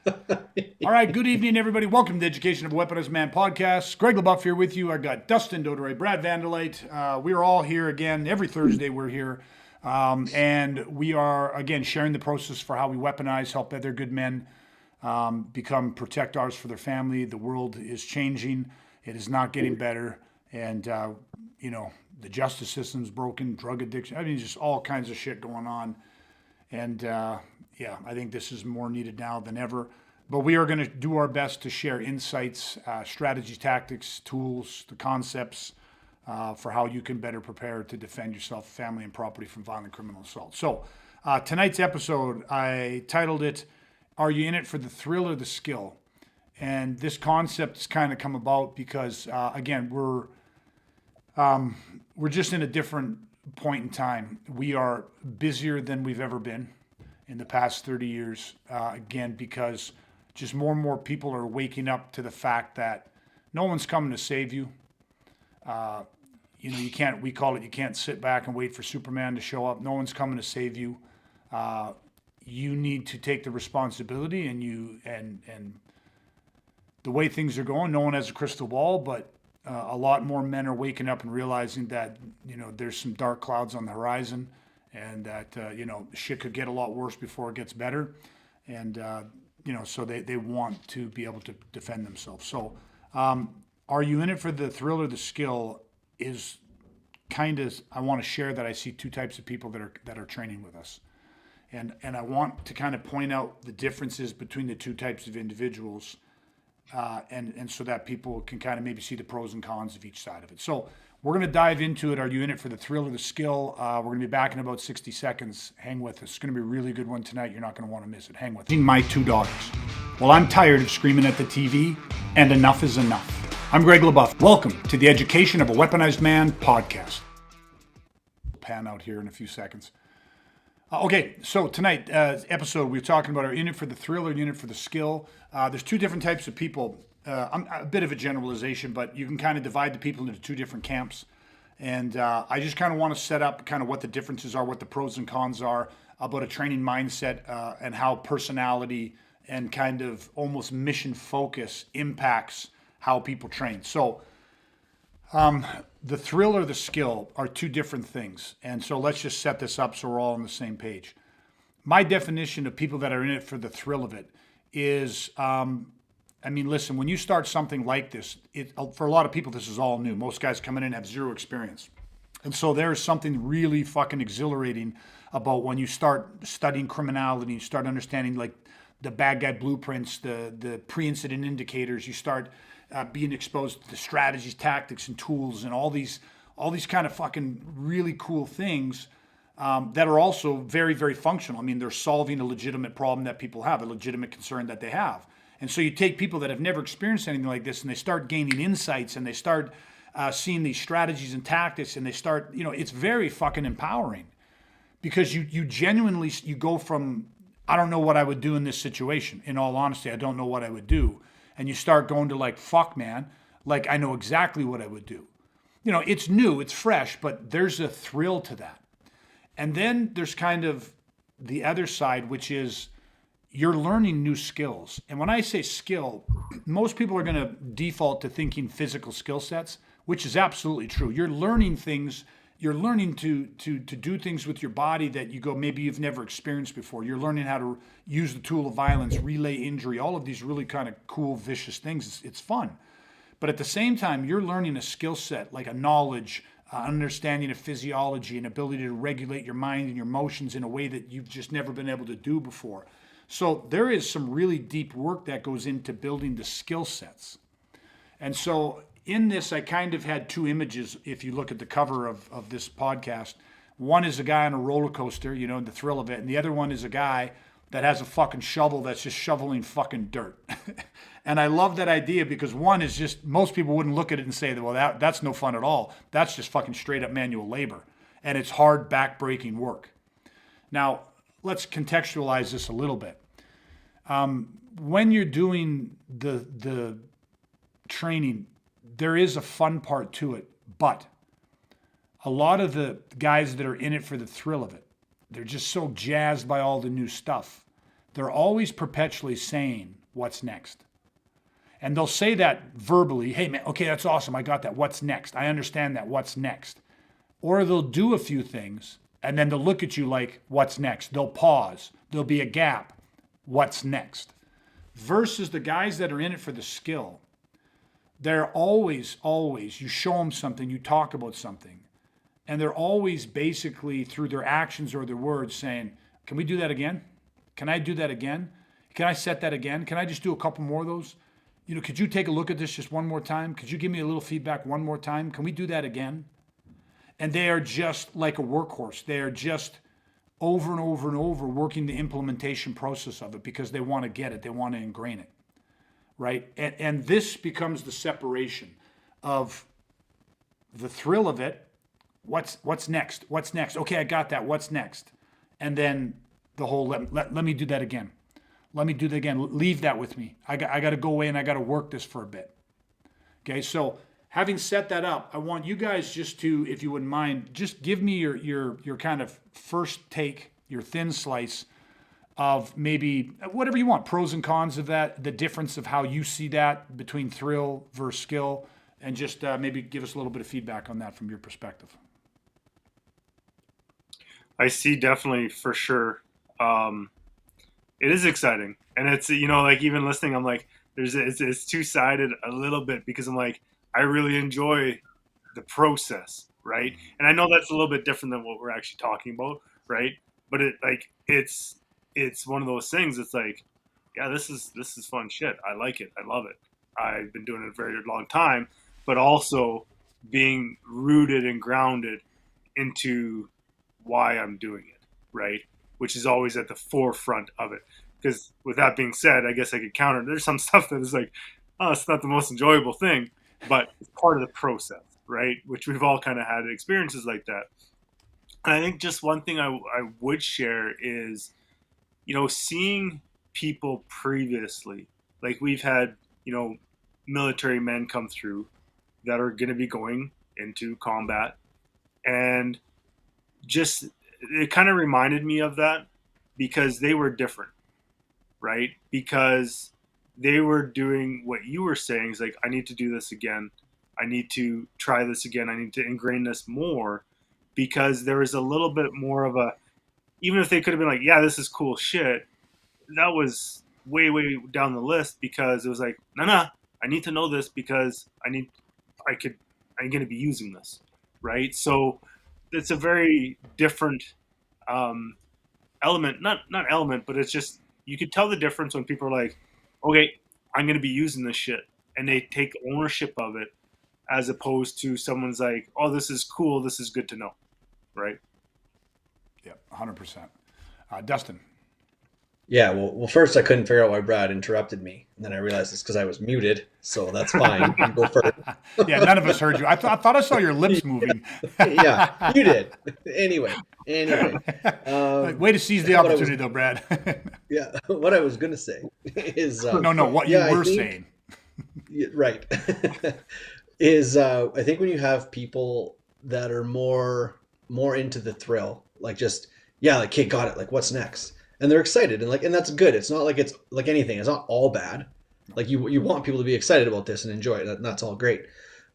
All right, good evening, everybody. Welcome to the Education of a Weaponized Man podcast. Greg LeBuff here with you. I got Dustin Dodore, Brad Vanderleit. We're all here again. Every Thursday we're here. And we are, again, sharing the process for how we weaponize, help other good men become protectors for their family. The world is changing. It is not getting better. And, the justice system's broken, drug addiction. I mean, just all kinds of shit going on. And, I think this is more needed now than ever. But we are going to do our best to share insights, strategies, tactics, tools, the concepts for how you can better prepare to defend yourself, family, and property from violent criminal assault. So tonight's episode, I titled it, Are You In It for the Thrill or the Skill? And this concept has kind of come about because, again, we're just in a different point in time. We are busier than we've ever been in the past 30 years, again, because just more and more people are waking up to the fact that no one's coming to save you. You can't sit back and wait for Superman to show up. No one's coming to save you. You need to take the responsibility, and the way things are going, no one has a crystal ball, but a lot more men are waking up and realizing that, there's some dark clouds on the horizon, and that, shit could get a lot worse before it gets better. And, so they want to be able to defend themselves. So are you in it for the thrill or the skill is kind of, I want to share that I see two types of people that are training with us. And I want to kind of point out the differences between the two types of individuals, and so that people can kind of maybe see the pros and cons of each side of it. So we're going to dive into it. Are you in it for the thrill or the skill? We're going to be back in about 60 seconds. Hang with us. It's going to be a really good one tonight. You're not going to want to miss it. Hang with us. My two daughters. Well, I'm tired of screaming at the TV, and enough is enough. I'm Greg LeBuff. Welcome to the Education of a Weaponized Man podcast. Pan out here in a few seconds. Okay, so tonight episode, we're talking about, are you in it for the thrill or in it for the skill? There's two different types of people. I'm a bit of a generalization, but you can kind of divide the people into two different camps. And I just kind of want to set up kind of what the differences are, what the pros and cons are about a training mindset, and how personality and kind of almost mission focus impacts how people train. So the thrill or the skill are two different things. And so let's just set this up so we're all on the same page. My definition of people that are in it for the thrill of it is, listen, when you start something like this, for a lot of people, this is all new. Most guys coming in have zero experience. And so there's something really fucking exhilarating about when you start studying criminality, you start understanding like the bad guy blueprints, the pre-incident indicators, you start being exposed to the strategies, tactics, and tools, and all these kind of fucking really cool things that are also very, very functional. I mean, they're solving a legitimate problem that people have, a legitimate concern that they have. And so you take people that have never experienced anything like this, and they start gaining insights, and they start seeing these strategies and tactics, and they start, it's very fucking empowering, because you genuinely, you go from, I don't know what I would do in this situation. In all honesty, I don't know what I would do. And you start going to like, fuck, man, like I know exactly what I would do. It's new, it's fresh, but there's a thrill to that. And then there's kind of the other side, which is you're learning new skills. And when I say skill, most people are going to default to thinking physical skill sets, which is absolutely true. You're learning things. You're learning to do things with your body that you go, maybe you've never experienced before. You're learning how to use the tool of violence, relay injury, all of these really kind of cool, vicious things. It's fun. But at the same time, you're learning a skill set, like a knowledge, understanding of physiology, and ability to regulate your mind and your emotions in a way that you've just never been able to do before. So there is some really deep work that goes into building the skill sets. And so in this, I kind of had two images, if you look at the cover of this podcast. One is a guy on a roller coaster, the thrill of it. And the other one is a guy that has a fucking shovel that's just shoveling fucking dirt. And I love that idea because one is just, most people wouldn't look at it and say, well, that's no fun at all. That's just fucking straight up manual labor. And it's hard back-breaking work. Now, let's contextualize this a little bit. When you're doing the training, there is a fun part to it, but a lot of the guys that are in it for the thrill of it, they're just so jazzed by all the new stuff. They're always perpetually saying, What's next? And they'll say that verbally, hey man, okay, that's awesome. I got that. What's next? I understand that. What's next? Or they'll do a few things and then they'll look at you like, what's next? They'll pause. There'll be a gap. What's next? Versus the guys that are in it for the skill. They're always, you show them something, you talk about something, and they're always basically through their actions or their words saying, can we do that again? Can I do that again? Can I set that again? Can I just do a couple more of those? Could you take a look at this just one more time? Could you give me a little feedback one more time? Can we do that again? And they are just like a workhorse. They are just over and over and over working the implementation process of it because they want to get it. They want to ingrain it, right? And this becomes the separation of the thrill of it. What's next? What's next? Okay, I got that. What's next? And then the whole, let me do that again. Let me do that again. Leave that with me. I got to go away and I got to work this for a bit. Okay, so having set that up, I want you guys just to, if you wouldn't mind, just give me your kind of first take, your thin slice of maybe whatever you want, pros and cons of that, the difference of how you see that between thrill versus skill, and just maybe give us a little bit of feedback on that from your perspective. I see definitely for sure. It is exciting, and it's like even listening, I'm like, it's two sided a little bit because I'm like, I really enjoy the process, right? And I know that's a little bit different than what we're actually talking about, right? But it's one of those things. It's like, yeah, this is fun shit. I like it. I love it. I've been doing it a very long time, but also being rooted and grounded into why I'm doing it, right? Which is always at the forefront of it. Because with that being said, I guess I could counter. There's some stuff that is like, oh, it's not the most enjoyable thing, but it's part of the process, right? Which we've all kind of had experiences like that. And I think just one thing I would share is, seeing people previously, like we've had, military men come through that are going to be going into combat, and just it kind of reminded me of that because they were different, right? Because they were doing what you were saying is like, I need to do this again. I need to try this again. I need to ingrain this more because there was a little bit more of a, even if they could have been like, yeah, this is cool shit, that was way, way down the list because it was like, no, I need to know this because I'm going to be using this, right? So it's a very different element, not element, but it's just, you could tell the difference when people are like, okay, I'm going to be using this shit. And they take ownership of it as opposed to someone's like, oh, this is cool. This is good to know. Right. Yeah, 100%. Dustin. Yeah, well, first I couldn't figure out why Brad interrupted me, and then I realized it's because I was muted, so that's fine. You go first. Yeah, none of us heard you. I thought I saw your lips moving. Yeah, you did. Anyway. Way to seize the opportunity, though, Brad. Yeah, what I was going to say is... what you were saying. Right. Is I think when you have people that are more into the thrill, like just, yeah, like, okay, got it, like, what's next? And they're excited and that's good. It's not like it's like anything. It's not all bad. Like you want people to be excited about this and enjoy it. And that's all great.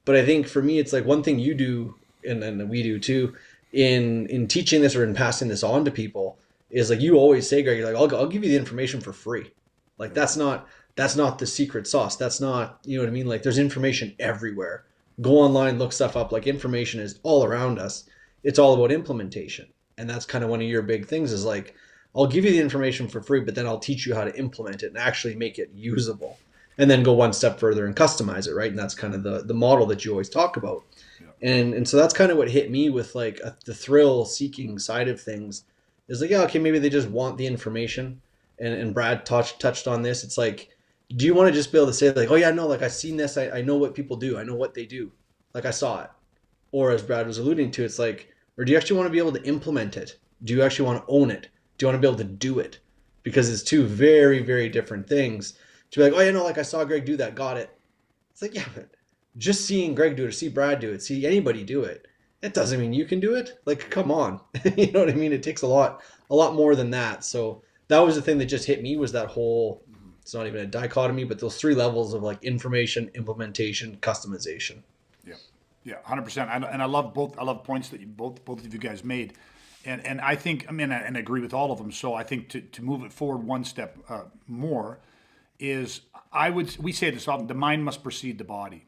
But I think for me, it's like one thing you do and we do too in teaching this or in passing this on to people is like you always say, Greg, you're like, I'll give you the information for free. Like that's not the secret sauce. That's not, you know what I mean? Like there's information everywhere. Go online, look stuff up. Like information is all around us. It's all about implementation. And that's kind of one of your big things is like, I'll give you the information for free, but then I'll teach you how to implement it and actually make it usable. And then go one step further and customize it, right? And that's kind of the model that you always talk about. Yeah. And so that's kind of what hit me with like the thrill seeking side of things is like, yeah, okay, maybe they just want the information. And Brad touched on this. It's like, do you want to just be able to say like, oh yeah, no, like I've seen this. I know what people do. I know what they do. Like I saw it. Or as Brad was alluding to, it's like, or do you actually want to be able to implement it? Do you actually want to own it? Do you want to be able to do it? Because it's two very, very different things. To be like, oh, yeah, no, like I saw Greg do that, got it. It's like, yeah, but just seeing Greg do it, or see Brad do it, see anybody do it, that doesn't mean you can do it. Like, come on. You know what I mean? It takes a lot more than that. So that was the thing that just hit me was that whole it's not even a dichotomy, but those three levels of like information, implementation, customization. Yeah, yeah, 100%. And I love both. I love points that you both of you guys made, and I think, I mean, and I agree with all of them. So I think to move it forward one step more is, we say this often: the mind must precede the body.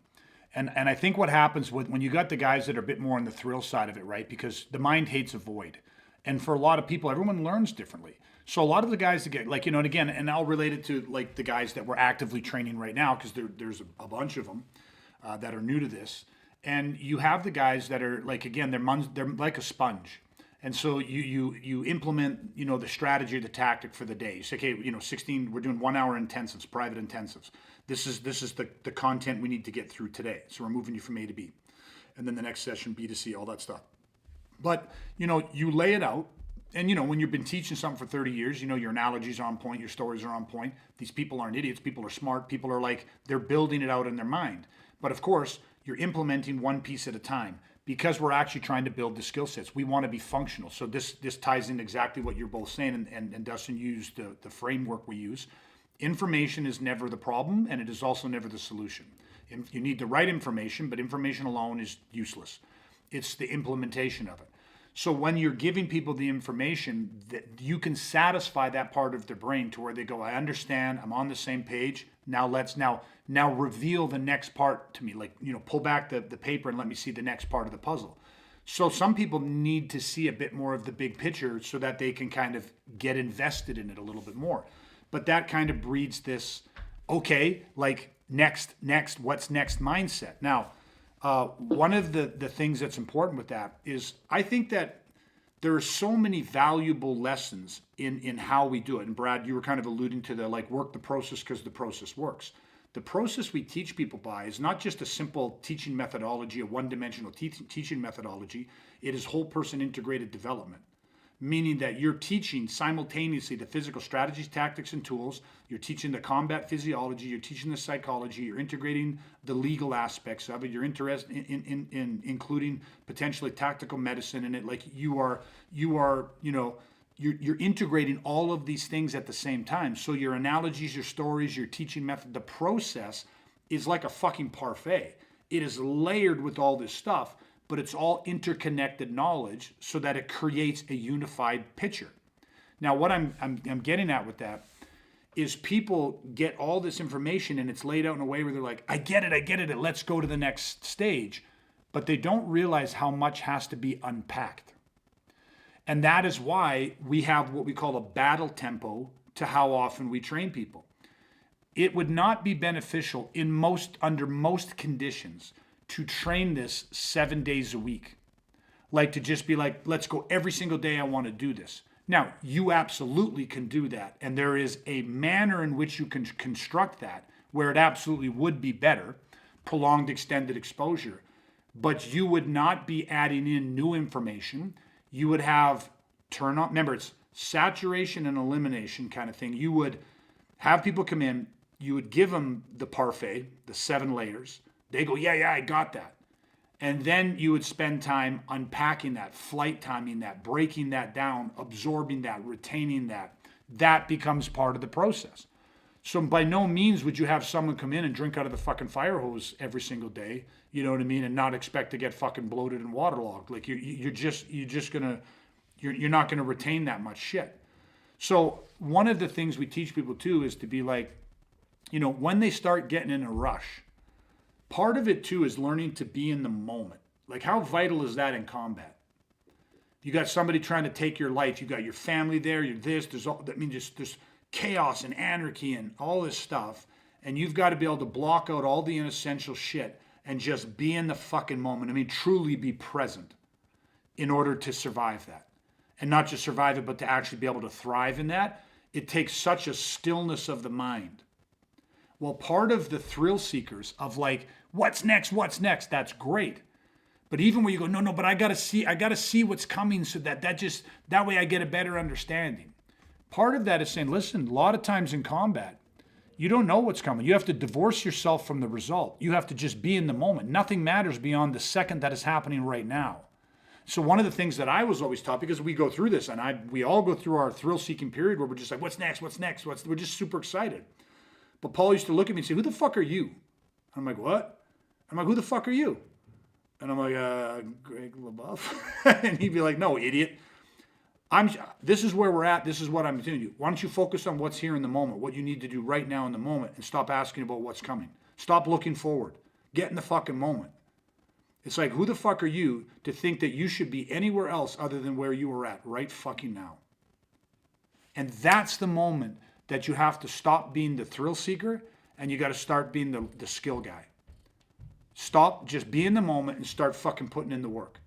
And I think what happens when you got the guys that are a bit more on the thrill side of it, right? Because the mind hates a void, and for a lot of people, everyone learns differently. So a lot of the guys that get, like, and again, and I'll relate it to like the guys that we're actively training right now, because there's a bunch of them that are new to this. And you have the guys that are like, again, they're like a sponge. And so you implement, the strategy or the tactic for the day. You say, okay, 16, we're doing 1 hour intensives, private intensives. This is the content we need to get through today. So we're moving you from A to B. And then the next session, B to C, all that stuff. But, you lay it out. And, when you've been teaching something for 30 years, your analogies are on point, your stories are on point. These people aren't idiots. People are smart. People are like, they're building it out in their mind. But of course, you're implementing one piece at a time, because we're actually trying to build the skill sets. We want to be functional. So this ties in exactly what you're both saying, and Dustin used the framework we use. Information is never the problem, and it is also never the solution. You need the right information, but information alone is useless. It's the implementation of it. So when you're giving people the information, that you can satisfy that part of their brain to where they go, I understand, I'm on the same page. Now let's now reveal the next part to me. Like, pull back the paper and let me see the next part of the puzzle. So some people need to see a bit more of the big picture so that they can kind of get invested in it a little bit more. But that kind of breeds this, okay, like next, what's next mindset. Now, one of the things that's important with that is, I think that there are so many valuable lessons in how we do it. And Brad, you were kind of alluding to the like, work the process because the process works. The process we teach people by is not just a simple teaching methodology, a one-dimensional teaching methodology. It is whole person integrated development. Meaning that you're teaching simultaneously the physical strategies, tactics, and tools. You're teaching the combat physiology. You're teaching the psychology. You're integrating the legal aspects of it. You're interested in including potentially tactical medicine in it. Like you're integrating all of these things at the same time. So your analogies, your stories, your teaching method, the process is like a fucking parfait. It is layered with all this stuff, but it's all interconnected knowledge so that it creates a unified picture. Now, what I'm getting at with that is, people get all this information and it's laid out in a way where they're like, I get it, let's go to the next stage. But they don't realize how much has to be unpacked. And that is why we have what we call a battle tempo to how often we train people. It would not be beneficial under most conditions to train this 7 days a week. Like to just be like, let's go every single day, I want to do this. Now, you absolutely can do that. And there is a manner in which you can construct that where it absolutely would be better, prolonged extended exposure. But you would not be adding in new information. You would have remember, it's saturation and elimination kind of thing. You would have people come in, you would give them the parfait, the 7 layers. They go, yeah, I got that. And then you would spend time unpacking that, flight timing that, breaking that down, absorbing that, retaining that. That becomes part of the process. So by no means would you have someone come in and drink out of the fucking fire hose every single day, you know what I mean, and not expect to get fucking bloated and waterlogged. Like you're not gonna retain that much shit. So one of the things we teach people too is to be like, when they start getting in a rush, part of it too is learning to be in the moment. Like, how vital is that in combat? You got somebody trying to take your life. You got your family there. You're this. There's chaos and anarchy and all this stuff. And you've got to be able to block out all the inessential shit and just be in the fucking moment. I mean, truly be present in order to survive that. And not just survive it, but to actually be able to thrive in that. It takes such a stillness of the mind. Well, part of the thrill seekers of like, what's next, that's great. But even where you go, no, but I gotta see what's coming so that way I get a better understanding. Part of that is saying, listen, a lot of times in combat, you don't know what's coming. You have to divorce yourself from the result. You have to just be in the moment. Nothing matters beyond the second that is happening right now. So one of the things that I was always taught, because we go through this, and we all go through our thrill-seeking period where we're just like, what's next? We're just super excited. But Paul used to look at me and say, "Who the fuck are you?" I'm like, "What?" I'm like, "Who the fuck are you?" And I'm like, Greg LaBeouf. And he'd be like, "No, idiot. This is where we're at. This is what I'm doing. Why don't you focus on what's here in the moment, what you need to do right now in the moment, and stop asking about what's coming. Stop looking forward. Get in the fucking moment." It's like, who the fuck are you to think that you should be anywhere else other than where you are at right fucking now? And that's the moment that you have to stop being the thrill seeker and you got to start being the skill guy. Stop, just be in the moment and start fucking putting in the work.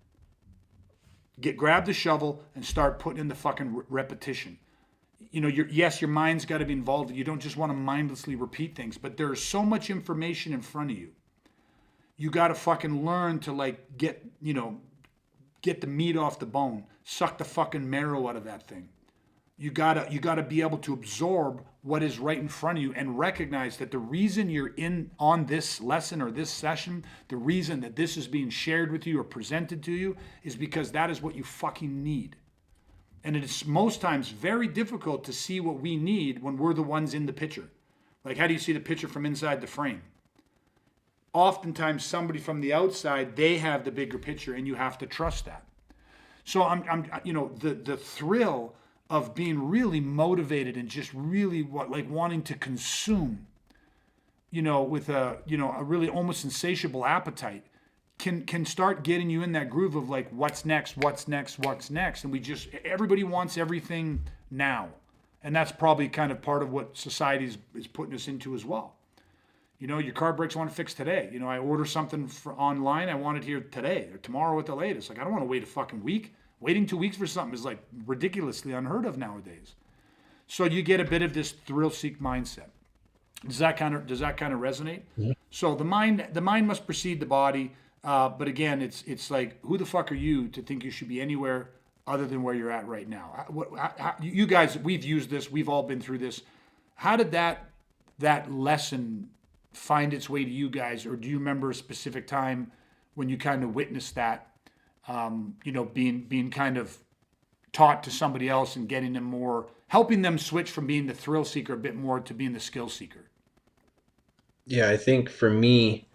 Grab the shovel and start putting in the fucking repetition. You know, yes, your mind's got to be involved. You don't just want to mindlessly repeat things, but there's so much information in front of you. You got to fucking learn to like get the meat off the bone, suck the fucking marrow out of that thing. You gotta be able to absorb what is right in front of you and recognize that the reason you're on this lesson or this session, the reason that this is being shared with you or presented to you is because that is what you fucking need. And it is most times very difficult to see what we need when we're the ones in the picture. Like, how do you see the picture from inside the frame? Oftentimes somebody from the outside, they have the bigger picture and you have to trust that. So the thrill of being really motivated and just really wanting to consume, with a really almost insatiable appetite can start getting you in that groove of like, what's next, and everybody wants everything now. And that's probably kind of part of what society is putting us into as well. Your car brakes want to fix today. I order something online, I want it here today or tomorrow at the latest. Like, I don't want to wait a fucking week. Waiting 2 weeks for something is like ridiculously unheard of nowadays. So you get a bit of this thrill seek mindset. Does that kind of resonate? Mm-hmm. So the mind must precede the body. But again, it's like, who the fuck are you to think you should be anywhere other than where you're at right now? You guys, we've used this. We've all been through this. How did that lesson find its way to you guys? Or do you remember a specific time when you kind of witnessed that, being kind of taught to somebody else and getting them more, helping them switch from being the thrill seeker a bit more to being the skill seeker? Yeah, I think for me,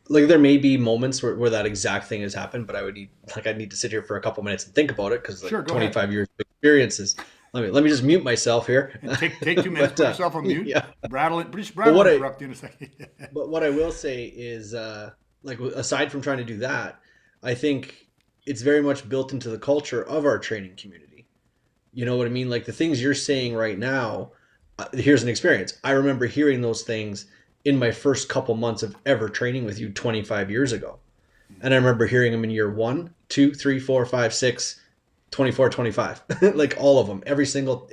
like, there may be moments where that exact thing has happened, but I need to sit here for a couple minutes and think about it, because Sure, 25 ahead. years of experiences. Let me just mute myself here. And take 2 minutes, put yourself on mute. Yeah. Brad will interrupt you in a second. But what I will say is, aside from trying to do that, I think it's very much built into the culture of our training community. You know what I mean? Like, the things you're saying right now, here's an experience. I remember hearing those things in my first couple months of ever training with you 25 years ago. And I remember hearing them in year 1, 2, 3, 4, 5, 6, 24, 25, like all of them, every single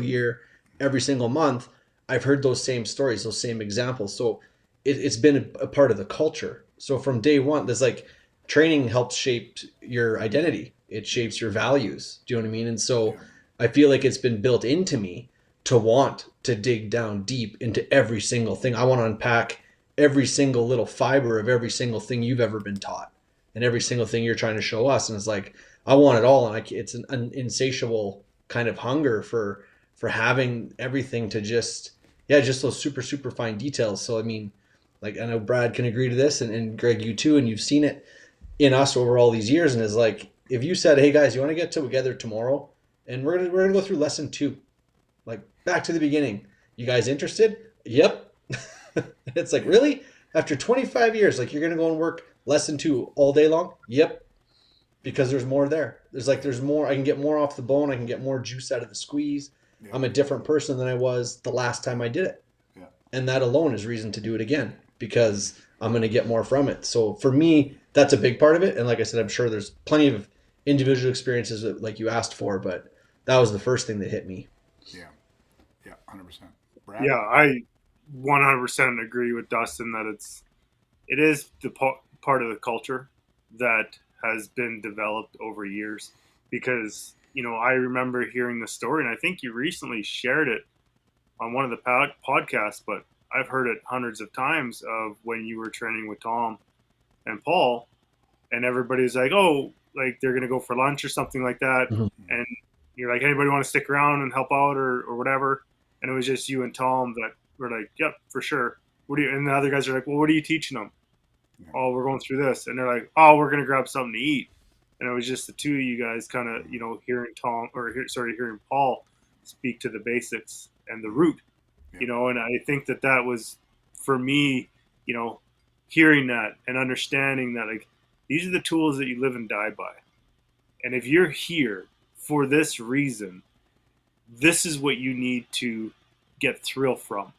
year, every single month. I've heard those same stories, those same examples. So it's been a part of the culture. So from day one, there's like, training helps shape your identity. It shapes your values. Do you know what I mean? And so I feel like it's been built into me to want to dig down deep into every single thing. I want to unpack every single little fiber of every single thing you've ever been taught and every single thing you're trying to show us. And it's like, I want it all. And it's an insatiable kind of hunger for having everything to just those super, super fine details. So, I mean, like, I know Brad can agree to this, and Greg, you too, and you've seen it in us over all these years. And it's like, if you said, hey guys, you want to get together tomorrow and we're gonna go through lesson 2, like back to the beginning, you guys interested? Yep. It's like, really? After 25 years, like, you're gonna go and work lesson 2 all day long? Yep. Because there's more there. There's more. I can get more off the bone. I can get more juice out of the squeeze. Yeah. I'm a different person than I was the last time I did it. Yeah. And that alone is reason to do it again, because I'm going to get more from it. So for me, that's a big part of it. And like I said, I'm sure there's plenty of individual experiences that, like you asked for, but that was the first thing that hit me. Yeah. Yeah. 100%. Brad? Yeah. I 100% agree with Dustin that it is the part of the culture that has been developed over years, because, I remember hearing the story, and I think you recently shared it on one of the podcasts, but I've heard it hundreds of times, of when you were training with Tom and Paul, and everybody's like, oh, like they're going to go for lunch or something like that. Mm-hmm. And you're like, anybody want to stick around and help out or whatever? And it was just you and Tom that We're like, yep, for sure. What do you? And the other guys are like, well, what are you teaching them? Yeah. Oh, we're going through this, and they're like, oh, we're gonna grab something to eat. And it was just the two of you guys, kind of, hearing hearing Paul speak to the basics and the root, Yeah. and I think that was for me, you know, hearing that and understanding that, like, these are the tools that you live and die by. And if you're here for this reason, this is what you need to get thrill from.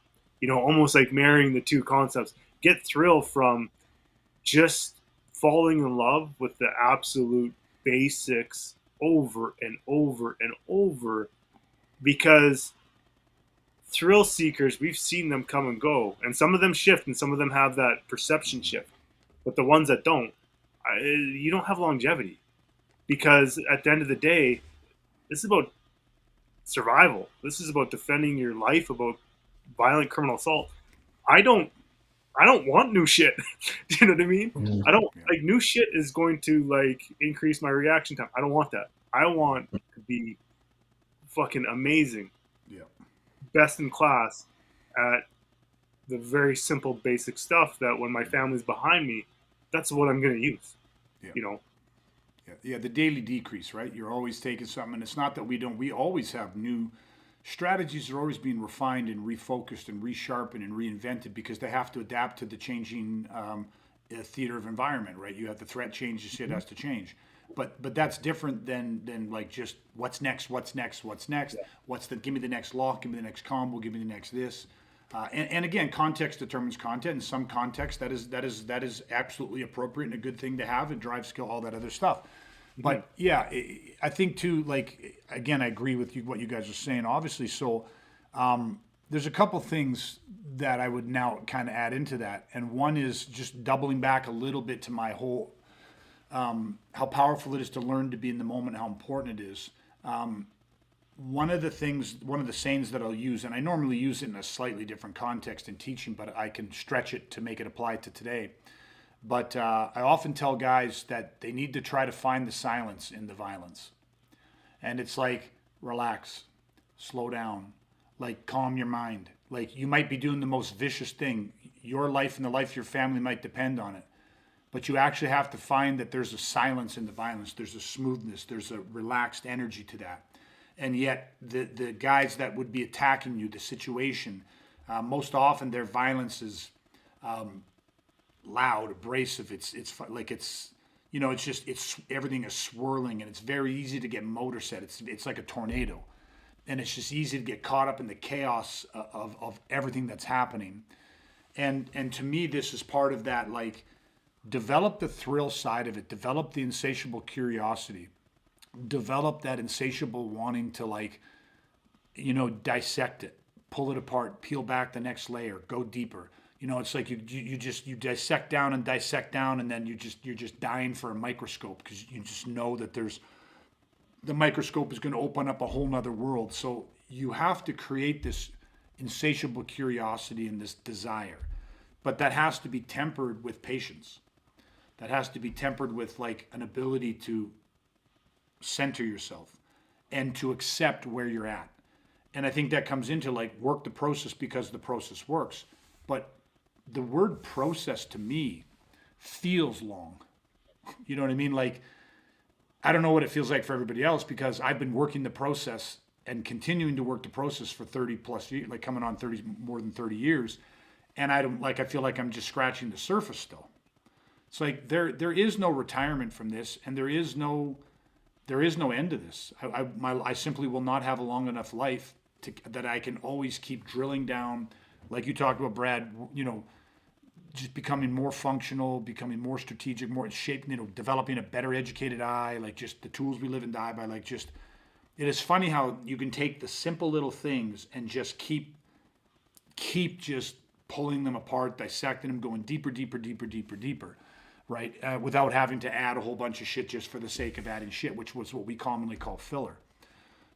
Almost like marrying the two concepts. Get thrill from just falling in love with the absolute basics over and over and over, because thrill seekers, we've seen them come and go, and some of them shift and some of them have that perception shift, but the ones that don't, you don't have longevity, because at the end of the day, this is about survival. This is about defending your life, about violent criminal assault. I don't I don't want new shit. Do you know what I mean? Mhm. I don't Yeah. like new shit is going to like increase my reaction time. I don't want that. I want to be fucking amazing, Yeah. best in class at the very simple basic stuff that when my family's behind me, that's what I'm going to use, Yeah. you know? Yeah, yeah, the daily decrease, right? You're always taking something, and it's not that we don't. We always have new strategies are always being refined and refocused and resharpened and reinvented because they have to adapt to the changing theater of environment, right? You have the threat changes, shit has to change. But that's different than like just what's next, what's next, what's next, what's the give me the next lock, give me the next combo, give me the next this. And again, context determines content. In some context, that is absolutely appropriate and a good thing to have. It drives skill, all that other stuff. Mhm. But yeah, I think too. Like again, I agree with you what you guys are saying. Obviously, so there's a couple things that I would now kind of add into that, and one is just doubling back a little bit to my whole how powerful it is to learn to be in the moment, how important it is. One of the sayings that I'll use, and I normally use it in a slightly different context in teaching, but I can stretch it to make it apply to today. But I often tell guys that they need to try to find the silence in the violence. And it's like, relax, slow down, like calm your mind. Like you might be doing the most vicious thing. Your life and the life of your family might depend on it. But you actually have to find that there's a silence in the violence. There's a smoothness. There's a relaxed energy to that. And yet, the guys that would be attacking you, the situation, most often their violence is loud, abrasive. Like it's just it's everything is swirling and it's very easy to get motor set. It's like a tornado, and it's just easy to get caught up in the chaos of everything that's happening. And to me, this is part of that. Like develop the thrill side of it. Develop the insatiable curiosity. Develop that insatiable wanting to dissect it, pull it apart, peel back the next layer, go deeper. It's like you dissect down and dissect down, and then you're just dying for a microscope because you just know that the microscope is going to open up a whole nother world. So you have to create this insatiable curiosity and this desire, but that has to be tempered with patience. That has to be tempered with like an ability to center yourself and to accept where you're at. And I think that comes into like work the process because the process works. But the word process to me feels long. You know what I mean? Like, I don't know what it feels like for everybody else because I've been working the process and continuing to work the process for 30 plus years, like coming on 30, more than 30 years. And I feel like I'm just scratching the surface still. It's like there is no retirement from this, and there is no end to this. I simply will not have a long enough life that I can always keep drilling down, like you talked about, Brad. Just becoming more functional, becoming more strategic, more shaping. Developing a better educated eye, like just the tools we live and die by. Like just, it is funny how you can take the simple little things and just keep just pulling them apart, dissecting them, going deeper, deeper, deeper, deeper, deeper, right? Without having to add a whole bunch of shit just for the sake of adding shit, which was what we commonly call filler.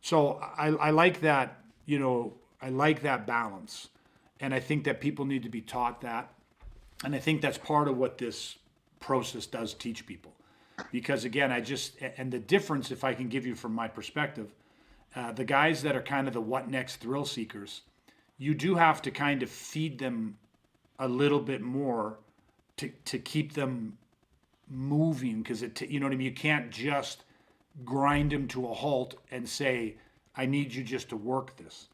So I like that, I like that balance. And I think that people need to be taught that. And I think that's part of what this process does teach people. Because again, and the difference, if I can give you from my perspective, the guys that are kind of the what next thrill seekers, you do have to kind of feed them a little bit more to keep them moving, because you know what I mean. You can't just grind them to a halt and say, "I need you just to work this."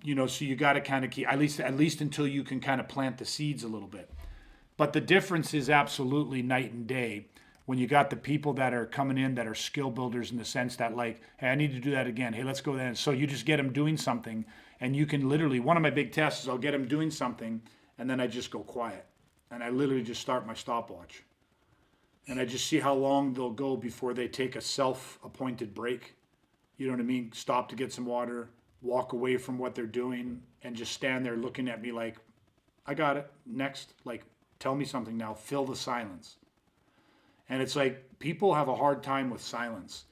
You know, so you got to kind of keep at least until you can kind of plant the seeds a little bit. But the difference is absolutely night and day when you got the people that are coming in that are skill builders, in the sense that, like, hey, I need to do that again. Hey, let's go then. So you just get them doing something, and you can literally, one of my big tests is I'll get them doing something, and then I just go quiet. And I literally just start my stopwatch. And I just see how long they'll go before they take a self-appointed break. You know what I mean? Stop to get some water, walk away from what they're doing, and just stand there looking at me like, I got it. Next. Like, tell me something now. Fill the silence. And it's like people have a hard time with silence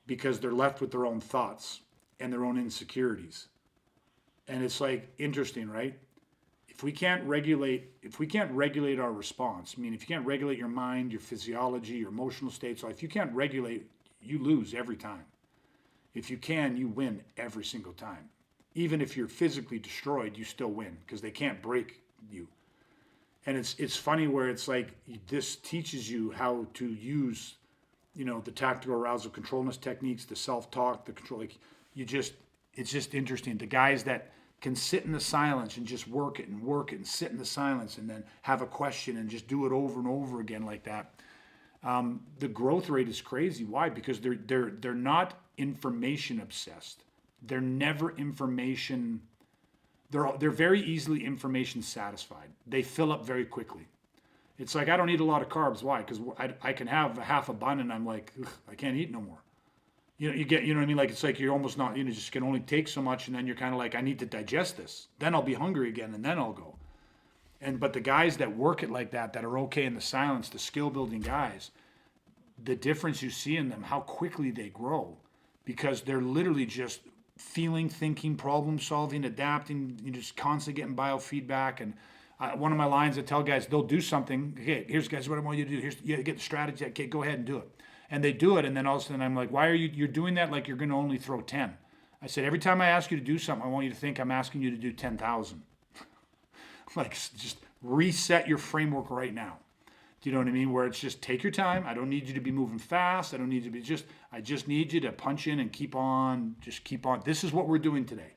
because they're left with their own thoughts and their own insecurities. And it's like interesting, right? If we can't regulate our response, I mean, if you can't regulate your mind, your physiology, your emotional state, so if you can't regulate, you lose every time. If you can, you win every single time. Even if you're physically destroyed, you still win because they can't break you. And it's funny where it's like this teaches you how to use, you know, the tactical arousal controlness techniques, the self-talk, the control. Like it's just interesting. The guys that can sit in the silence and just work it and sit in the silence and then have a question and just do it over and over again like that. The growth rate is crazy. Why? Because they're not information obsessed. They're never information. They're very easily information satisfied. They fill up very quickly. It's like I don't eat a lot of carbs. Why? Because I can have a half a bun and I'm like, I can't eat no more. You know, you know what I mean? Like it's like you're almost not, you know, just can only take so much, and then you're kind of like, I need to digest this. Then I'll be hungry again, and then I'll go. But the guys that work it like that are okay in the silence, the skill building guys, the difference you see in them, how quickly they grow, because they're literally just feeling, thinking, problem solving, adapting, you just constantly getting biofeedback. And one of my lines, I tell guys, they'll do something. Okay, here's guys what I want you to do. Here's you get the strategy. Okay, go ahead and do it. And they do it, and then all of a sudden I'm like, why are you're doing that like you're going to only throw 10? I said, every time I ask you to do something, I want you to think I'm asking you to do 10,000. Like, just reset your framework right now. Do you know what I mean? Where it's just take your time. I don't need you to be moving fast. I don't need you to be I just need you to punch in and keep on. Just keep on. This is what we're doing today.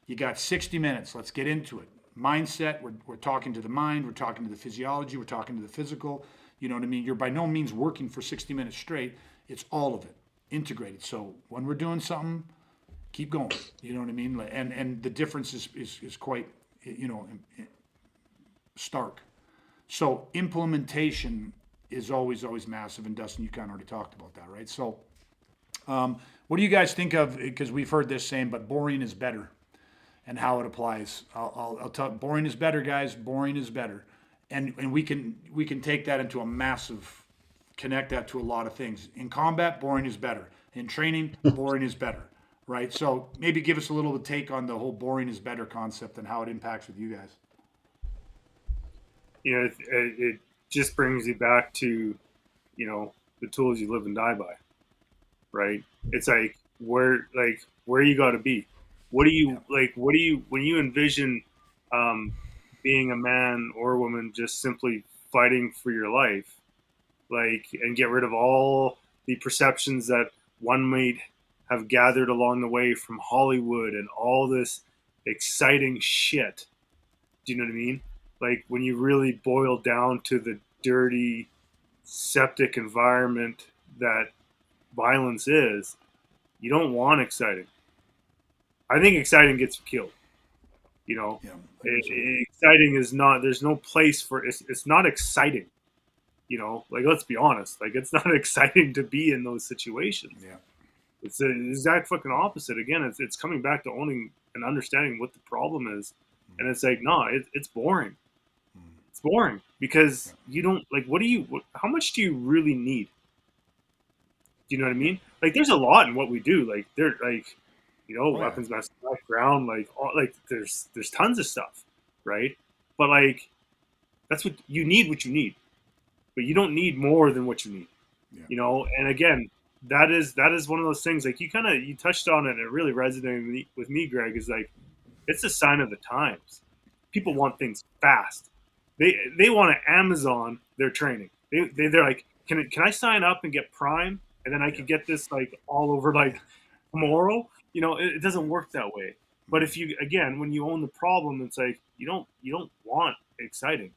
You got 60 minutes. Let's get into it. Mindset. We're talking to the mind. We're talking to the physiology. We're talking to the physical. You know what I mean? You're by no means working for 60 minutes straight. It's all of it integrated. So when we're doing something, keep going. You know what I mean? And the difference is quite, you know, stark. So implementation is always massive. And Dustin, you kind of already talked about that, right? So what do you guys think of, because we've heard this saying, but boring is better, and how it applies? I'll tell, boring is better, guys. Boring is better. And we can take that into a massive, connect that to a lot of things. In combat, boring is better. In training, boring is better, right? So maybe give us a little take on the whole boring is better concept and how it impacts with you guys. You know, it just brings you back to, you know, the tools you live and die by, right? It's like where you got to be. What do you when you envision being a man or a woman just simply fighting for your life, like, and get rid of all the perceptions that one might have gathered along the way from Hollywood and all this exciting shit. Do you know what I mean? Like when you really boil down to the dirty, septic environment that violence is, you don't want exciting. I think exciting gets you killed. You know, exciting is not. There's no place for it. It's not exciting. You know, like let's be honest. Like it's not exciting to be in those situations. Yeah, it's the exact fucking opposite. Again, it's coming back to owning and understanding what the problem is, and it's like no, it's boring. It's boring because you don't like. How much do you really need? Do you know what I mean? Like, there's a lot in what we do. Like, they're like, you know, weapons, mass background, like, there's tons of stuff, right? But like, that's what you need. What you need, but you don't need more than what you need. Yeah. You know, and again, that is one of those things. Like, you touched on it, and it really resonated with me, Greg. Is like, it's a sign of the times. People want things fast. They want to Amazon their training. They're like, can I sign up and get Prime, and then I could get this like all over like tomorrow? It doesn't work that way. But if you, again, when you own the problem, it's like you don't want exciting.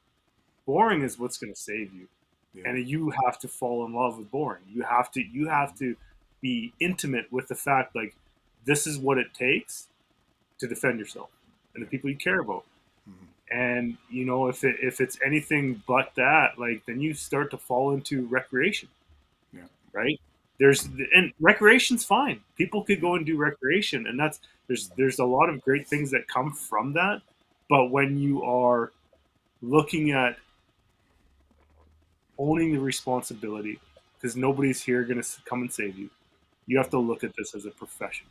Boring is what's going to save you, Yeah. and you have to fall in love with boring. You have to be intimate with the fact, like, this is what it takes to defend yourself and the people you care about. Mhm. And if it's anything but that, like, then you start to fall into recreation. Yeah. Right. And recreation's fine. People could go and do recreation, and there's a lot of great things that come from that. But when you are looking at owning the responsibility, because nobody's here going to come and save you, you have to look at this as a profession.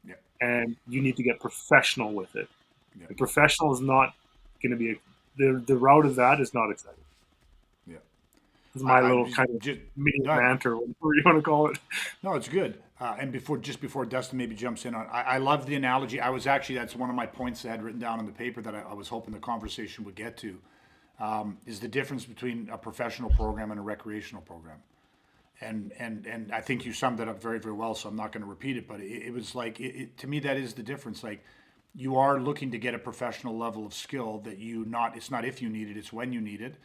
Yeah. And you need to get professional with it. Yeah. The professional is not going to be the route of that is not exciting. Yeah. It's my I little just- kind of just- mini no, rant, or whatever you want to call it. No, it's good. And before Dustin maybe jumps in on, I love the analogy. That's one of my points that I had written down on the paper that I was hoping the conversation would get to, is the difference between a professional program and a recreational program. And I think you summed it up very, very well, so I'm not going to repeat it, but it was like, to me, that is the difference. Like, you are looking to get a professional level of skill that it's not if you need it, it's when you need it.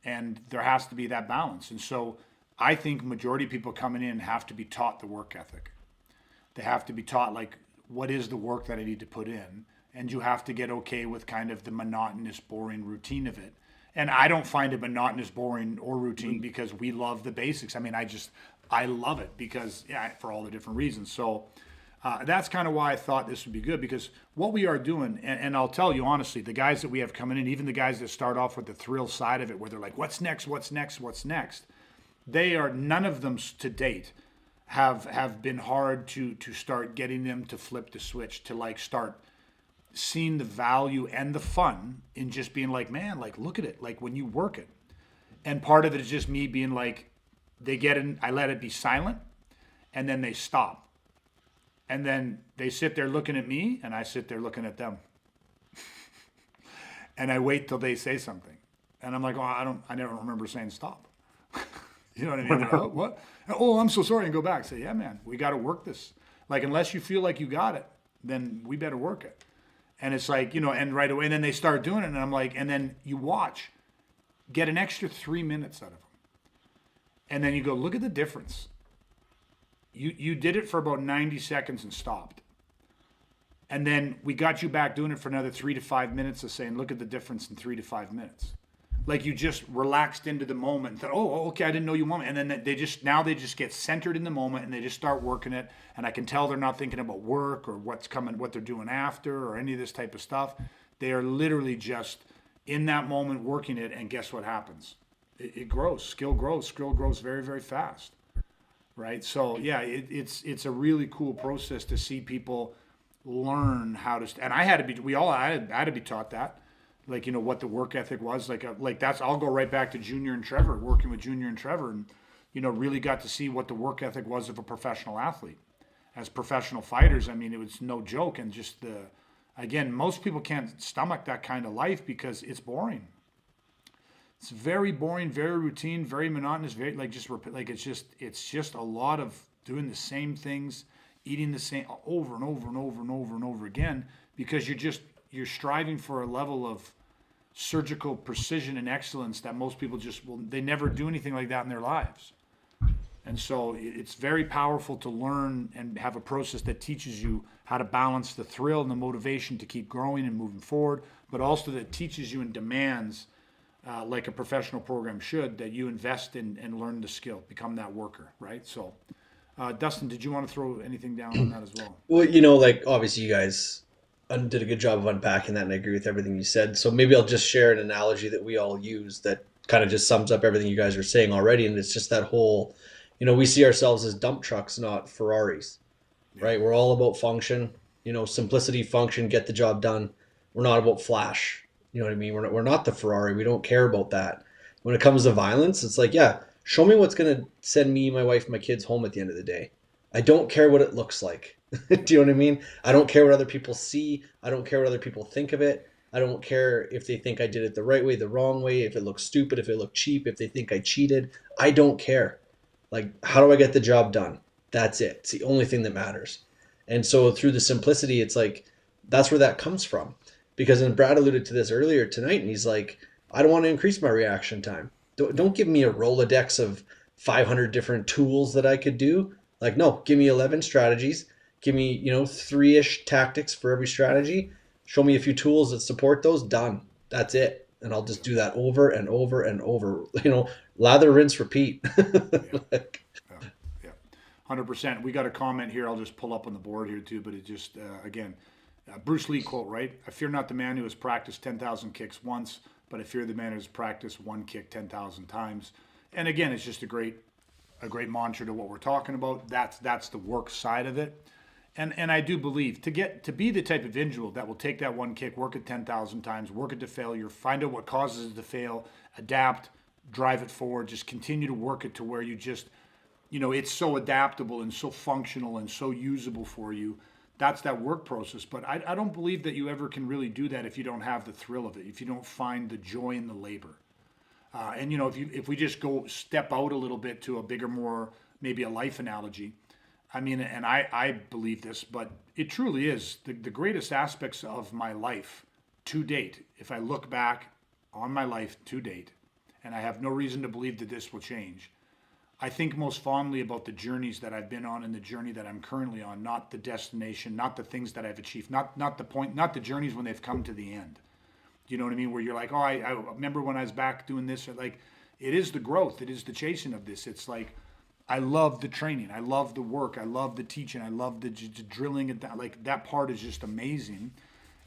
And there has to be that balance. And so I think majority of people coming in have to be taught the work ethic. They have to be taught, like, what is the work that I need to put in? And you have to get okay with kind of the monotonous, boring routine of it. And I don't find it monotonous, boring, or routine because we love the basics. I mean, I love it because, yeah, for all the different reasons. So that's kind of why I thought this would be good, because what we are doing, and I'll tell you honestly, the guys that we have coming in, even the guys that start off with the thrill side of it, where they're like, what's next, what's next, what's next? None of them to date have been hard to start getting them to flip the switch, to like start seeing the value and the fun in just being like, man, like, look at it, like when you work it. And part of it is just me being like, they get in, I let it be silent, and then they stop. And then they sit there looking at me, and I sit there looking at them. And I wait till they say something. And I'm like, oh, I never remember saying stop. You know what I mean? Like, oh, what? Oh, I'm so sorry. And go back. Say, yeah, man, we got to work this. Like, unless you feel like you got it, then we better work it. And it's like, and right away, and then they start doing it. And I'm like, and then you watch, get an extra 3 minutes out of them. And then you go, look at the difference. You did it for about 90 seconds and stopped. And then we got you back doing it for another 3 to 5 minutes of saying, look at the difference in 3 to 5 minutes. Like, you just relaxed into the moment and thought, oh, okay, I didn't know you want me. And then they just get centered in the moment, and they just start working it. And I can tell they're not thinking about work or what's coming, what they're doing after, or any of this type of stuff. They are literally just in that moment working it. And guess what happens? It grows. Skill grows. Skill grows very, very fast. Right. So yeah, it's a really cool process to see people learn how to. And I had to be taught that. Like, what the work ethic was like that's, I'll go right back to Junior and Trevor, working with Junior and Trevor, and, really got to see what the work ethic was of a professional athlete. As professional fighters, I mean, it was no joke. And just again, most people can't stomach that kind of life because it's boring. It's very boring, very routine, very monotonous, very it's just a lot of doing the same things, eating the same over and over and over and over and over again, because you're striving for a level of surgical precision and excellence that most people they never do anything like that in their lives. And so it's very powerful to learn and have a process that teaches you how to balance the thrill and the motivation to keep growing and moving forward, but also that teaches you and demands, like a professional program should, that you invest in and learn the skill, become that worker, right? So, Dustin, did you want to throw anything down on that as well? Well, like, obviously you guys did a good job of unpacking that, and I agree with everything you said. So maybe I'll just share an analogy that we all use that kind of just sums up everything you guys are saying already. And it's just that whole, we see ourselves as dump trucks, not Ferraris, right? We're all about function, simplicity, function, get the job done. We're not about flash. You know what I mean? We're not the Ferrari. We don't care about that. When it comes to violence, it's like, yeah, show me what's going to send me, my wife, my kids home at the end of the day. I don't care what it looks like. Do you know what I mean? I don't care what other people see. I don't care what other people think of it. I don't care if they think I did it the right way, the wrong way, if it looks stupid, if it looked cheap, if they think I cheated. I don't care. Like, how do I get the job done? That's it. It's the only thing that matters. And so through the simplicity, it's like that's where that comes from. Because and Brad alluded to this earlier tonight, and he's like, I don't want to increase my reaction time. Don't give me a Rolodex of 500 different tools that I could do. Like, no, give me 11 strategies. Give me, 3-ish tactics for every strategy. Show me a few tools that support those. Done. That's it. And I'll just do that over and over and over. Lather, rinse, repeat. Like, Yeah, yeah, 100%. We got a comment here. I'll just pull up on the board here too. But it just again, Bruce Lee quote, right? I fear not the man who has practiced 10,000 kicks once, but I fear the man who has practiced one kick 10,000 times. And again, it's just a great mantra to what we're talking about. That's the work side of it. And I do believe to be the type of individual that will take that one kick, work it 10,000 times, work it to failure, find out what causes it to fail, adapt, drive it forward, just continue to work it to where you just, it's so adaptable and so functional and so usable for you. That's that work process. But I don't believe that you ever can really do that if you don't have the thrill of it, if you don't find the joy in the labor. And if we just go step out a little bit to a bigger, more maybe a life analogy. I mean, and I believe this, but it truly is the greatest aspects of my life to date. If I look back on my life to date, and I have no reason to believe that this will change, I think most fondly about the journeys that I've been on and the journey that I'm currently on, not the destination, not the things that I've achieved, not the point, not the journeys when they've come to the end. You know what I mean? Where you're like, oh, I remember when I was back doing this. Or like, it is the growth. It is the chasing of this. It's like, I love the training. I love the work. I love the teaching. I love the drilling. And that, like, that part is just amazing.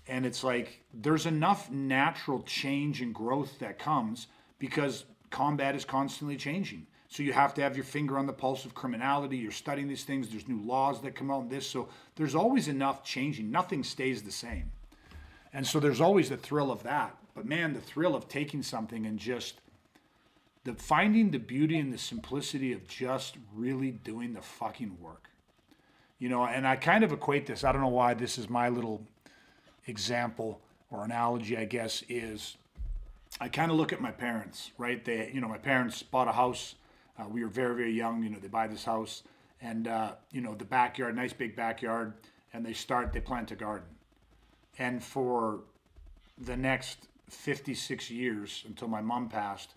And it's like, there's enough natural change and growth that comes because combat is constantly changing. So you have to have your finger on the pulse of criminality. You're studying these things. There's new laws that come out in this. So there's always enough changing. Nothing stays the same. And so there's always the thrill of that. But man, the thrill of taking something and just finding the beauty and the simplicity of just really doing the fucking work. And I kind of equate this, I don't know why this is my little example or analogy, I guess, is I kind of look at my parents, right? My parents bought a house. We were very, very young. They buy this house and, the backyard, nice big backyard, and they plant a garden. And for the next 56 years until my mom passed,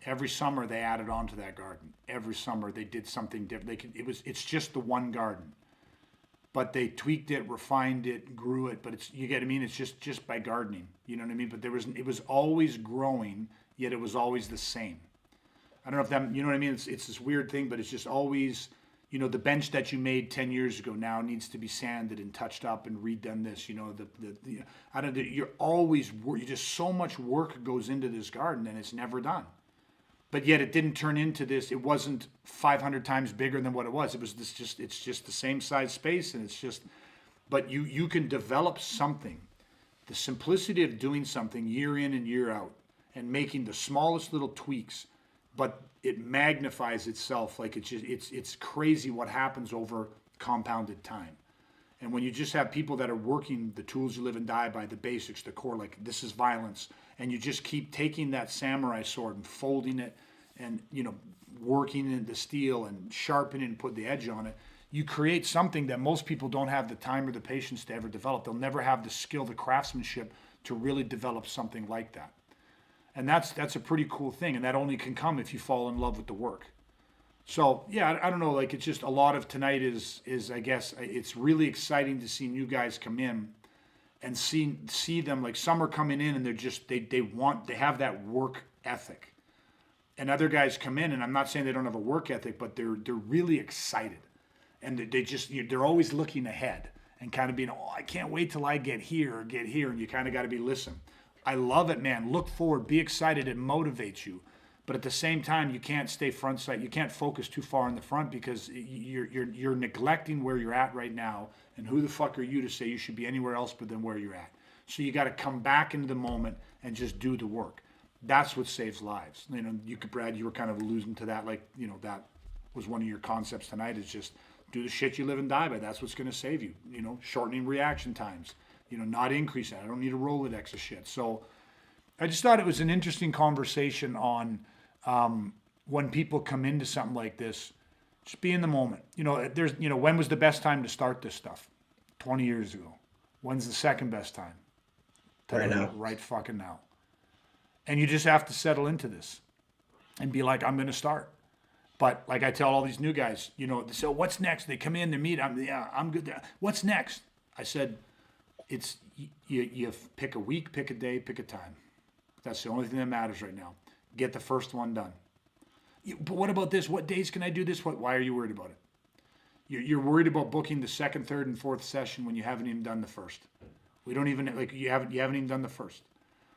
every summer they added on to that garden. Every summer they did something different. It's just the one garden, but they tweaked it, refined it, grew it. But you get what I mean? It's just by gardening. You know what I mean? But it was always growing, yet it was always the same. I don't know if that, you know what I mean? It's this weird thing, but it's just always, the bench that you made 10 years ago now needs to be sanded and touched up and redone this, I don't know, you just so much work goes into this garden and it's never done. But yet it didn't turn into this. It wasn't 500 times bigger than what it was. It was it's just the same size space and but you can develop something, the simplicity of doing something year in and year out and making the smallest little tweaks, but it magnifies itself. Like it's crazy what happens over compounded time. And when you just have people that are working the tools you live and die by, the basics, the core, like this is violence, and you just keep taking that samurai sword and folding it and, working into steel and sharpening and put the edge on it, you create something that most people don't have the time or the patience to ever develop. They'll never have the skill, the craftsmanship to really develop something like that. And that's a pretty cool thing. And that only can come if you fall in love with the work. So, yeah, I don't know. Like, it's just a lot of tonight is I guess, it's really exciting to see new guys come in and see them. Like, some are coming in and they're just, they have that work ethic. And other guys come in, and I'm not saying they don't have a work ethic, but they're really excited. And they're always looking ahead and kind of being, I can't wait till I get here. And you kind of got to be, listen, I love it, man. Look forward, be excited. It motivates you. But at the same time, you can't stay front sight. You can't focus too far in the front because you're neglecting where you're at right now. And who the fuck are you to say you should be anywhere else but than where you're at? So you got to come back into the moment and just do the work. That's what saves lives. Brad, you were kind of alluding to that. Like, that was one of your concepts tonight, is just Do the shit you live and die by. That's what's going to save you. Shortening reaction times. Not increasing. I don't need a Rolodex of shit. So I just thought it was an interesting conversation on when people come into something like this, just be in the moment. When was the best time to start this stuff? 20 years ago. When's the second best time? Right now. Right fucking now. And you just have to settle into this and be like, I'm going to start. But like I tell all these new guys, so what's next? They come in, they meet. I'm good. What's next? I said, it's you pick a week, pick a day, pick a time. That's the only thing that matters right now. Get the first one done. But what about this? What days can I do this? Why are you worried about it? You're worried about booking the second, third, and fourth session when you haven't even done the first. We don't even you haven't even done the first.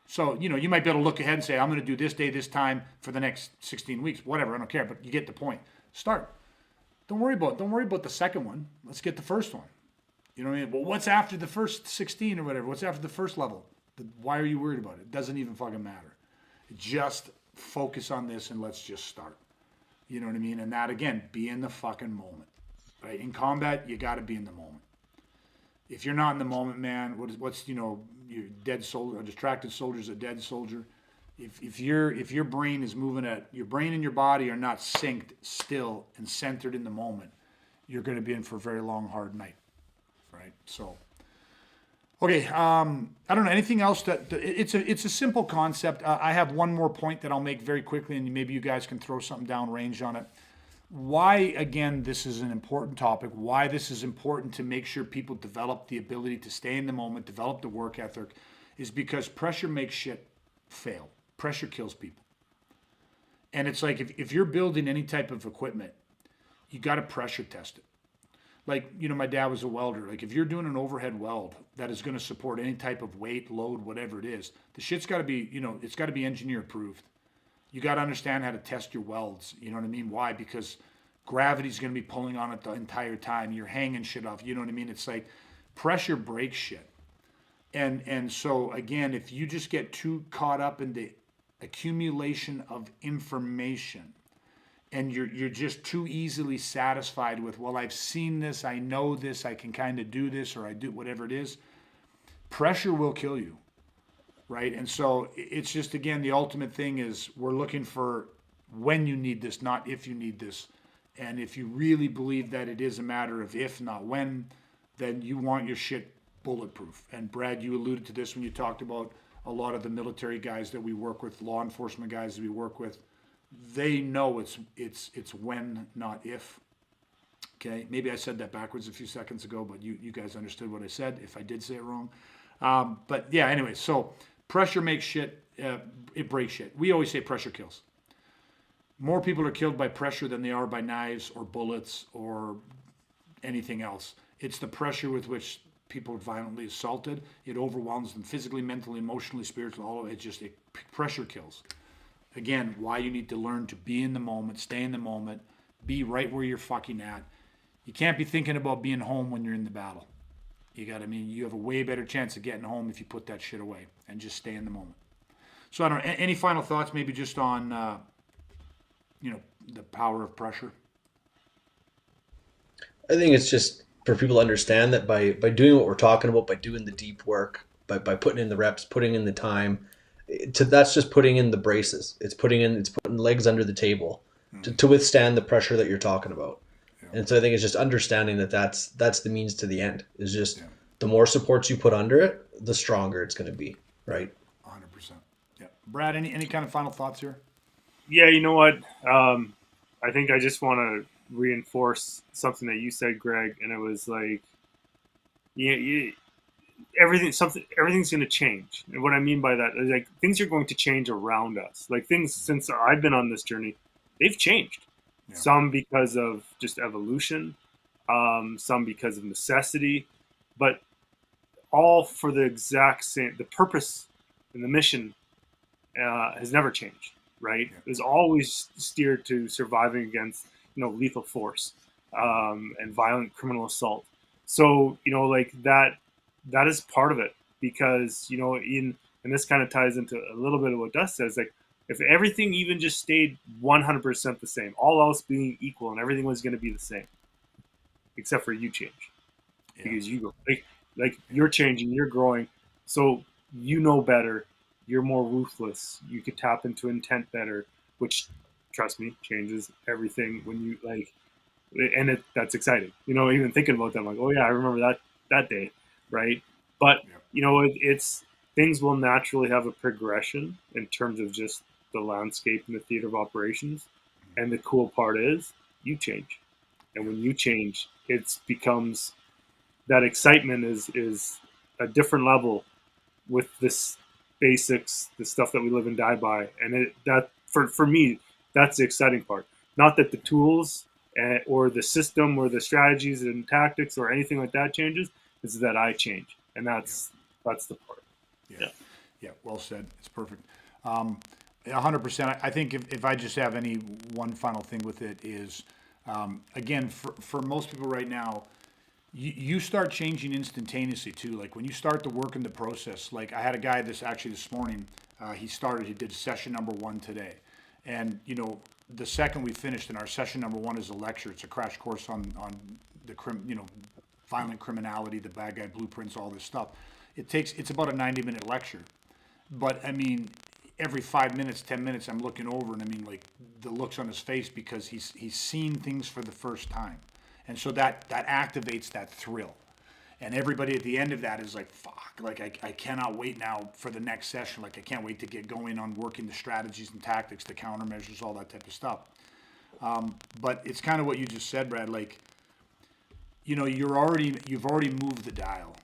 So you might be able to look ahead and say, I'm going to do this day, this time for the next 16 weeks, whatever. I don't care, but you get the point. Start. Don't worry about the second one. Let's get the first one. You know what I mean? Well, what's after the first 16 or whatever? What's after the first level? Why are you worried about it? It doesn't even fucking matter. Just focus on this and let's just start. You know what I mean? And that, again, be in the fucking moment. Right? In combat, you got to be in the moment. If you're not in the moment, man, what's your dead soldier, a distracted soldier is a dead soldier. If your brain is moving your brain and your body are not synced, still, and centered in the moment, you're going to be in for a very long, hard night. Right? So, okay. I don't know anything else it's a simple concept. I have one more point that I'll make very quickly, and maybe you guys can throw something downrange on it. Why, again, this is an important topic, why this is important to make sure people develop the ability to stay in the moment, develop the work ethic, is because pressure makes shit fail. Pressure kills people. And it's like if you're building any type of equipment, you got to pressure test it. Like, my dad was a welder. Like, if you're doing an overhead weld that is going to support any type of weight, load, whatever it is, the shit's got to be, it's got to be engineer approved. You got to understand how to test your welds. You know what I mean? Why? Because gravity's going to be pulling on it the entire time. You're hanging shit off. You know what I mean? It's like pressure breaks shit. And so, again, if you just get too caught up in the accumulation of information and you're just too easily satisfied with, well, I've seen this, I know this, I can kind of do this, or I do whatever it is, pressure will kill you. Right? And so it's just, again, the ultimate thing is we're looking for when you need this, not if you need this. And if you really believe that it is a matter of if, not when, then you want your shit bulletproof. And Brad, you alluded to this when you talked about a lot of the military guys that we work with, law enforcement guys that we work with. They know it's when, not if. Okay? Maybe I said that backwards a few seconds ago, but you guys understood what I said if I did say it wrong. But yeah, anyway, so pressure makes shit, it breaks shit. We always say pressure kills. More people are killed by pressure than they are by knives or bullets or anything else. It's the pressure with which people are violently assaulted. It overwhelms them physically, mentally, emotionally, spiritually, all of it. Pressure kills. Again, why you need to learn to be in the moment, stay in the moment, be right where you're fucking at. You can't be thinking about being home when you're in the battle. You have a way better chance of getting home if you put that shit away and just stay in the moment. So I don't know, any final thoughts maybe just on, the power of pressure? I think it's just for people to understand that by doing what we're talking about, by doing the deep work, by putting in the reps, putting in the time, that's just putting in the braces. It's putting legs under the table to withstand the pressure that you're talking about. Yeah. And so I think it's just understanding that that's the means to the end. Is just the more supports you put under it, the stronger it's going to be, right? 100%. Yeah. Brad, any kind of final thoughts here? Yeah, you know what? I think I just want to reinforce something that you said, Greg, and it was like, everything's going to change. And what I mean by that is like things are going to change around us. Like things since I've been on this journey, they've changed. Yeah. Some because of just evolution, some because of necessity, but all for the exact same. The purpose and the mission has never changed. Right? Yeah. It was always steered to surviving against lethal force and violent criminal assault. So like that is part of it because and this kind of ties into a little bit of what Dust says. Like if everything even just stayed 100% the same, all else being equal, and everything was going to be the same, except for you change Yeah. because you go like you're changing, you're growing, so you know better, you're more ruthless, you could tap into intent better, which trust me changes everything when you like, and that's exciting. Even thinking about that, I'm like, oh yeah, I remember that day, right? But Yeah. it's things will naturally have a progression in terms of just the landscape and the theater of operations. And the cool part is you change, and when you change, it becomes that excitement is a different level with this basics, the stuff that we live and die by, and that for me, that's the exciting part. Not that the tools or the system or the strategies and tactics or anything like that changes. It's that I change, and that's the part. Yeah. Yeah. Yeah. Well said. It's perfect. 100%. I think if I just have any one final thing with it is, again, for most people right now, you start changing instantaneously too. Like when you start to work in the process, like I had a guy this morning, he did session number 1 today. And, the second we finished, and our session number 1 is a lecture. It's a crash course on the violent criminality, the bad guy blueprints, all this stuff. It's about a 90-minute lecture. But I mean, every 5 minutes, 10 minutes, I'm looking over, and I mean, like the looks on his face because he's seen things for the first time, and so that activates that thrill, and everybody at the end of that is like, fuck, like I cannot wait now for the next session. Like I can't wait to get going on working the strategies and tactics, the countermeasures, all that type of stuff. But it's kind of what you just said, Brad. Like, you've already moved the dial.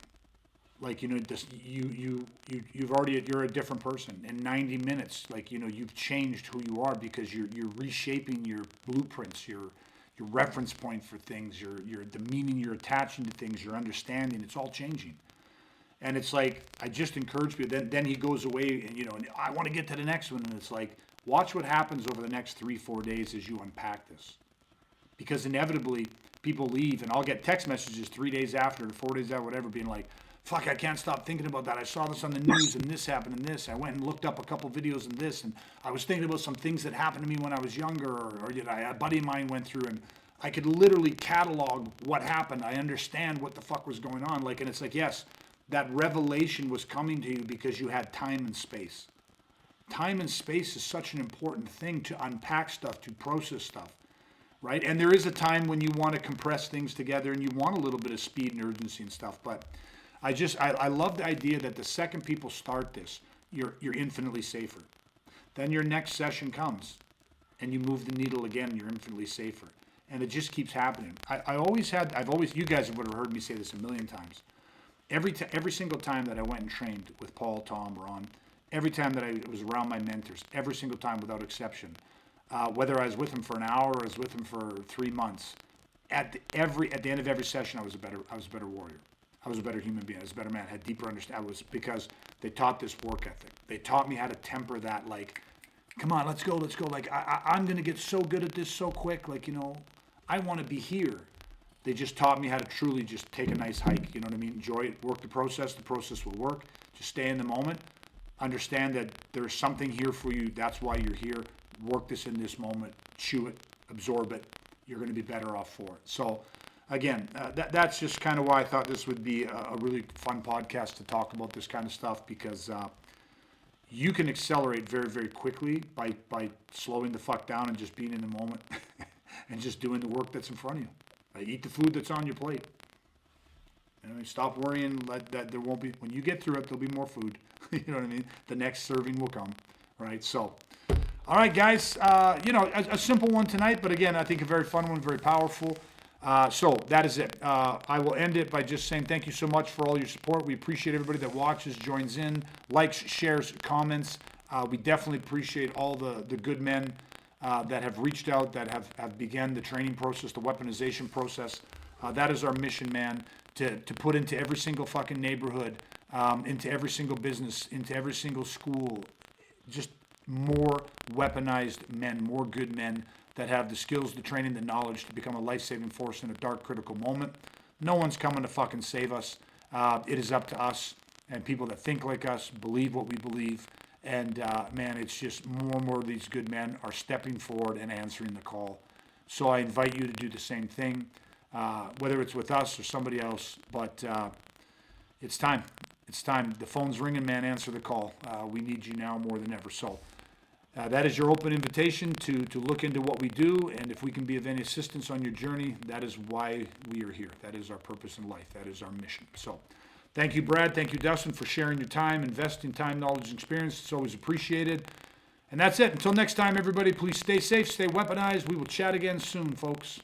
Like, this you're a different person in 90 minutes. Like, you've changed who you are because you're reshaping your blueprints, your reference point for things, your the meaning you're attaching to things, your understanding. It's all changing. And it's like, I just encourage people. Then he goes away, and I want to get to the next one. And it's like, watch what happens over the next 3-4 days as you unpack this, because inevitably people leave, and I'll get text messages 3 days after, or 4 days after, whatever, being like, fuck, I can't stop thinking about that. I saw this on the news, and this happened, and this. I went and looked up a couple videos and this, and I was thinking about some things that happened to me when I was younger, or a buddy of mine went through, and I could literally catalog what happened. I understand what the fuck was going on. Like, and it's like, yes, that revelation was coming to you because you had time and space. Time and space is such an important thing to unpack stuff, to process stuff, right? And there is a time when you want to compress things together and you want a little bit of speed and urgency and stuff, but I love the idea that the second people start this, you're infinitely safer. Then your next session comes, and you move the needle again, and you're infinitely safer. And it just keeps happening. You guys would have heard me say this a million times. Every single time that I went and trained with Paul, Tom, Ron, every time that I was around my mentors, every single time without exception, whether I was with them for an hour or I was with them for 3 months, at the end of every session, I was a better warrior. I was a better human being. I was a better man. I had deeper understanding. Because they taught this work ethic. They taught me how to temper that. Like, come on, let's go. Like, I'm gonna get so good at this so quick. Like, I want to be here. They just taught me how to truly just take a nice hike. You know what I mean? Enjoy it. Work the process. The process will work. Just stay in the moment. Understand that there's something here for you. That's why you're here. Work this in this moment. Chew it. Absorb it. You're going to be better off for it. So, again, that's just kind of why I thought this would be a really fun podcast to talk about this kind of stuff, because you can accelerate very, very quickly by slowing the fuck down and just being in the moment and just doing the work that's in front of you. Eat the food that's on your plate. Stop worrying that there won't be, when you get through it, there'll be more food. You know what I mean? The next serving will come, right? So, all right, guys, a simple one tonight, but again, I think a very fun one, very powerful. So that is it. I will end it by just saying thank you so much for all your support. We appreciate everybody that watches, joins in, likes, shares, comments. We definitely appreciate all the good men that have reached out, that have begun the training process, the weaponization process. That is our mission, man, to put into every single fucking neighborhood, into every single business, into every single school, just more weaponized men, more good men that have the skills, the training, the knowledge to become a life-saving force in a dark, critical moment. No one's coming to fucking save us. It is up to us and people that think like us, believe what we believe. And, man, it's just more and more of these good men are stepping forward and answering the call. So I invite you to do the same thing. whether it's with us or somebody else. But it's time. It's time. The phone's ringing, man. Answer the call. We need you now more than ever. So that is your open invitation to look into what we do, and if we can be of any assistance on your journey, that is why we are here. That is our purpose in life. That is our mission. So thank you, Brad. Thank you, Dustin, for sharing your time, investing time, knowledge, and experience. It's always appreciated. And that's it. Until next time, everybody, please stay safe, stay weaponized. We will chat again soon, folks.